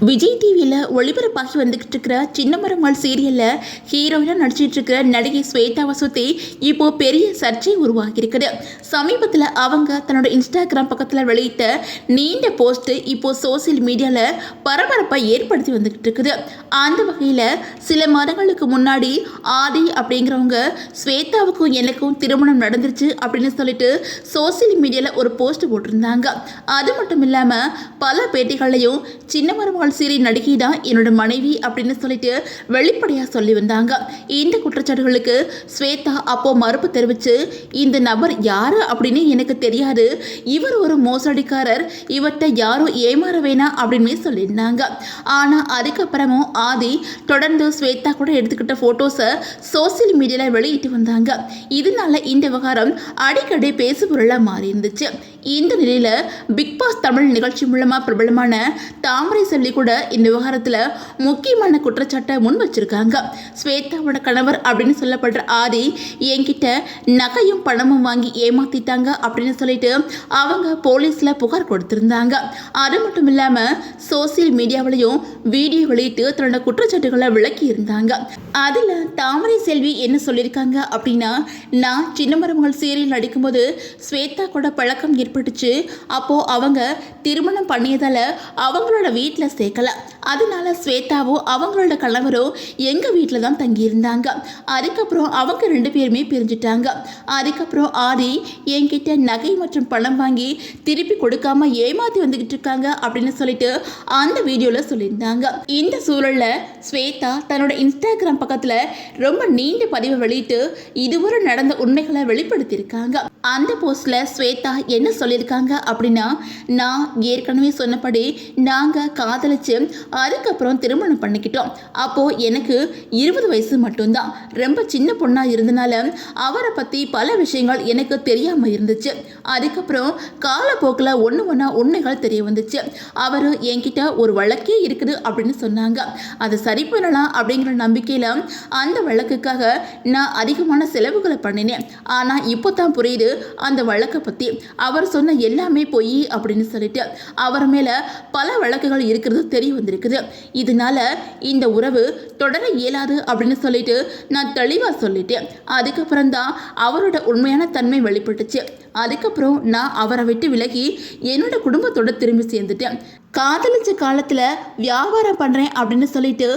விஜய் டிவியில் ஒளிபரப்பாகி வந்துகிட்டு இருக்கிற சின்னமரமாள் சீரியலில் ஹீரோயினாக நடிச்சிட்டு இருக்கிற நடிகை ஸ்வேதா வசுத்தி இப்போ பெரிய சர்ச்சை உருவாகி இருக்குது. சமீபத்தில் அவங்க தன்னோட இன்ஸ்டாகிராம் பக்கத்தில் வெளியிட்ட நீண்ட போஸ்ட் இப்போ சோசியல் மீடியாவில் பரபரப்பை ஏற்படுத்தி வந்துகிட்டு இருக்குது. அந்த வகையில் சில மாதங்களுக்கு முன்னாடி ஆதி அப்படிங்கிறவங்க ஸ்வேதாவுக்கும் எனக்கும் திருமணம் நடந்துருச்சு அப்படின்னு சொல்லிட்டு சோசியல் மீடியாவில் ஒரு போஸ்ட் போட்டிருந்தாங்க. அது மட்டும் இல்லாமல் பல பேட்டிகளையும் சின்னமரமாள் சீரியல் நடிகை தான் என்னோட மனைவி அப்படின்னு சொல்லிட்டு வெளிப்படையாக சொல்லி வந்தாங்க. இந்த குற்றச்சாட்டுகளுக்கு ஸ்வேதா அப்போ மறுப்பு தெரிவித்து, இந்த நபர் யாரு அப்படின்னு எனக்கு தெரியாது, இவர் ஒரு மோசடிக்காரர், இவர்கிட்ட யாரும் ஏமாற வேணாம் அப்படின்னு சொல்லியிருந்தாங்க. ஆனால் அதுக்கப்புறமும் ஆதி தொடர்ந்து ஸ்வேதா கூட எடுத்துக்கிட்ட ஃபோட்டோஸை சோசியல் மீடியாவில் வெளியிட்டு வந்தாங்க. இதனால இந்த விவகாரம் அடிக்கடி பேசுபொருளாக மாறி இருந்துச்சு. இந்த நிலையில் பிக் பாஸ் தமிழ் நிகழ்ச்சி மூலமாக பிரபலமான தாமரை செல்வி கூட இந்த விவகாரத்தில் முக்கியமான குற்றச்சாட்டை முன் வச்சிருக்காங்க. ஸ்வேதாவோட கணவர் அப்படின்னு சொல்லப்படுற ஆதி என்கிட்ட நகையும் பணமும் வாங்கி ஏமாத்திட்டாங்க அப்படின்னு சொல்லிட்டு அவங்க போலீஸில் புகார் கொடுத்திருந்தாங்க. அது மட்டும் இல்லாமல் சோசியல் மீடியாவிலையும் வீடியோ வெளியிட்டு தன்னோட குற்றச்சாட்டுகளை விளக்கி இருந்தாங்க. அதில் தாமரை செல்வி என்ன சொல்லியிருக்காங்க அப்படின்னா, நான் சின்னமரமாள் சீரியல் நடிக்கும்போது ஸ்வேதா கூட பழக்கம் ஏற்பட்டுச்சு. அப்போது அவங்க திருமணம் பண்ணியதால் அவங்களோட வீட்டில் சேர்க்கல. அதனால ஸ்வேதாவோ அவங்களோட கணவரோ எங்கள் வீட்டில் தான் தங்கியிருந்தாங்க. அதுக்கப்புறம் அவங்க 2 பேருமே பிரிஞ்சுட்டாங்க. அதுக்கப்புறம் ஆதி என்கிட்ட நகை மற்றும் பணம் வாங்கி திருப்பி கொடுக்காம ஏமாற்றி வந்துக்கிட்டு இருக்காங்க அப்படின்னு சொல்லிட்டு அந்த வீடியோவில் சொல்லியிருந்தாங்க. இந்த சூழலில் ஸ்வேதா தன்னோட இன்ஸ்டாகிராம் பக்கத்தில் ரொம்ப நீண்ட பதிவை வெளியிட்டு இதுவரை நடந்த உண்மைகளை வெளிப்படுத்தியிருக்காங்க. அந்த போஸ்டில் ஸ்வேதா என்ன சொல்லியிருக்காங்க அப்படின்னா, நான் ஏற்கனவே சொன்னபடி நாங்கள் காதலிச்சு அதுக்கப்புறம் திருமணம் பண்ணிக்கிட்டோம். அப்போது எனக்கு 20 வயசு மட்டும்தான். ரொம்ப சின்ன பொண்ணாக இருந்தனால அவரை பற்றி பல விஷயங்கள் எனக்கு தெரியாமல் இருந்துச்சு. அதுக்கப்புறம் காலப்போக்கில் ஒன்று உண்மைகள் தெரிய வந்துச்சு. அவர் என்கிட்ட ஒரு வழக்கே இருக்குது அப்படின்னு சொன்னாங்க. அதை சரி பண்ணலாம் அப்படிங்கிற நம்பிக்கையில் அந்த வழக்குக்காக நான் அதிகமான செலவுகளை பண்ணினேன். ஆனால் இப்போ தான் புரியுது அந்த வழக்கை பற்றி. அவர் சொன்ன எல்லாமே பொய் அப்படின்னு சொல்லிட்டு அவர் மேலே பல வழக்குகள் இருக்கிறது தெரிய வந்திருக்குது. இதனால இந்த உறவு தொடர இயலாது அப்படின்னு சொல்லிட்டு நான் தெளிவாக சொல்லிட்டேன். அதுக்கப்புறம் தான் அவரோட உண்மையான தன்மை வெளிப்பட்டுச்சு. அதுக்கப்புறம் நான் அவரை விட்டு விலகி என்னோட குடும்பத்தோட திரும்பி சேர்ந்துட்டேன். காதலிச்ச காலத்தில் வியாபாரம் பண்ணுறேன் அப்படின்னு சொல்லிட்டு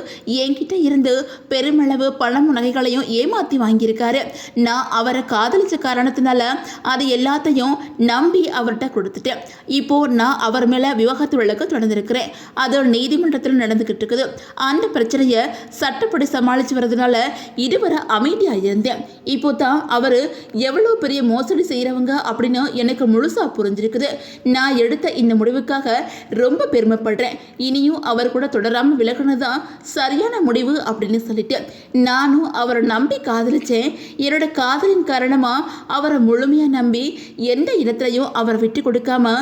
என்கிட்ட இருந்து பெருமளவு பணம் நகைகளையும் ஏமாற்றி வாங்கியிருக்காரு. நான் அவரை காதலிச்ச காரணத்தினால அதை எல்லாத்தையும் நம்பி அவர்கிட்ட கொடுத்துட்டேன். இப்போது நான் அவர் மேலே விவாகரத்து வழக்கு தொடர்ந்துருக்கிறேன். அது நீதிமன்றத்தில் நடந்துக்கிட்டு இருக்குது. அந்த பிரச்சனையை சட்டப்படி சமாளித்து வர்றதுனால இதுவரை அமைதியாக இருந்தேன். இப்போ தான் அவர் எவ்வளோ பெரிய மோசடி செய்கிறவங்க அப்படின்னு எனக்கு முழுசாக புரிஞ்சிருக்குது. நான் எடுத்த இந்த முடிவுக்காக ரொம்ப பெருமைப்படுறேன். இனியும் அவர் கூட தொடராமல் விலகினதான் சரியான முடிவு அப்படின்னு சொல்லிட்டு நானும் அவரை நம்பி காதலிச்சேன். என்னோட காதலின் காரணமாக அவரை முழுமையாக நம்பி எந்த இடத்துலையும் அவரை விட்டு கொடுக்காம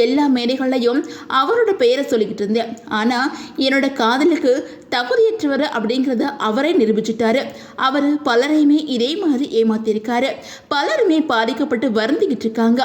எல்லா மேடைகளையும் அவரோட பெயரை சொல்லிக்கிட்டு இருந்தேன். ஆனால் என்னோட காதலுக்கு தகுதியற்றவர் அப்படிங்கிறத அவரே நிரூபிச்சுட்டாரு. அவர் பலரையுமே இதே மாதிரி ஏமாத்திருக்காரு. பலருமே பாதிக்கப்பட்டு வருந்திக்கிட்டு இருக்காங்க.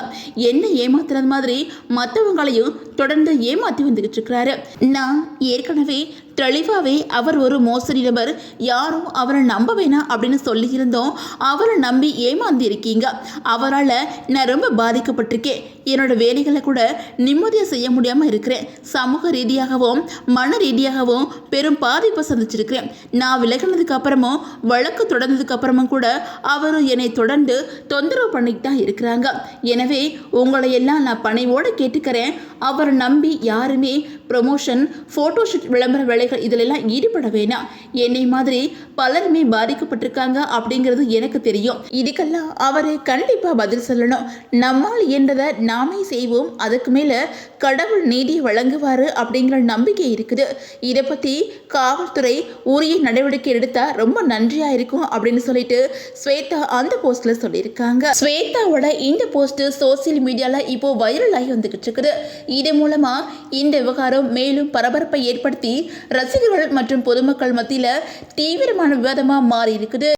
என்ன ஏமாத்துறது மாதிரி மற்றவங்களையும் தொடர்ந்து ஏமாற்றி வந்துக்கிட்டு இருக்கிறாரு. நான் ஏற்கனவே தெளிவாகவே அவர் ஒரு மோசடி நபர், யாரும் அவரை நம்ப வேணாம் அப்படின்னு சொல்லியிருந்தோம். அவரை நம்பி ஏமாந்து இருக்கீங்க. அவரால் நான் ரொம்ப பாதிக்கப்பட்டிருக்கேன். என்னோட வேலைகளை கூட நிம்மதியாக செய்ய முடியாமல் இருக்கிறேன். சமூக ரீதியாகவும் மன ரீதியாகவும் பெரும் பாதிப்பை சந்திச்சிருக்கிறேன். நான் விலகினதுக்கு அப்புறமும் வழக்கு தொடர்ந்ததுக்கு அப்புறமும் கூட அவர் என்னை தொடர்ந்து தொந்தரவு பண்ணிட்டு தான் இருக்கிறாங்க. எனவே உங்களை எல்லாம் நான் பணிவோடு கேட்டுக்கிறேன். அவரை நம்பி யாருமே ப்ரொமோஷன், ஃபோட்டோஷூட், விளம்பர வேலைகள் இதிலெல்லாம் ஈடுபட வேணாம். என்னை மாதிரி பலருமே பாதிக்கப்பட்டிருக்காங்க அப்படிங்கிறது எனக்கு தெரியும். இதுக்கெல்லாம் அவர் கண்டிப்பாக பதில் சொல்லணும். நம்மால் இயன்றதை நாமே செய்வோம். அதுக்கு மேலே கடவுள் நீதி வழங்குவார் அப்படிங்கிற நம்பிக்கை இருக்குது. இதை பற்றி காவல்துறை உரிய நடவடிக்கை எடுத்தால் ரொம்ப நன்றியாக இருக்கும் அப்படின்னு சொல்லிட்டு ஸ்வேதா அந்த போஸ்டில் சொல்லியிருக்காங்க. ஸ்வேதாவோட இந்த போஸ்ட் சோசியல் மீடியாவில் இப்போ வைரல் ஆகி வந்துக்கிட்டு இருக்குது. இது மூலமாக இந்த விவகாரம் மேலும் பரபரப்பை ஏற்படுத்தி ரசிகர்கள் மற்றும் பொதுமக்கள் மத்தியில் தீவிரமான விவாதமாக மாறி இருக்குது.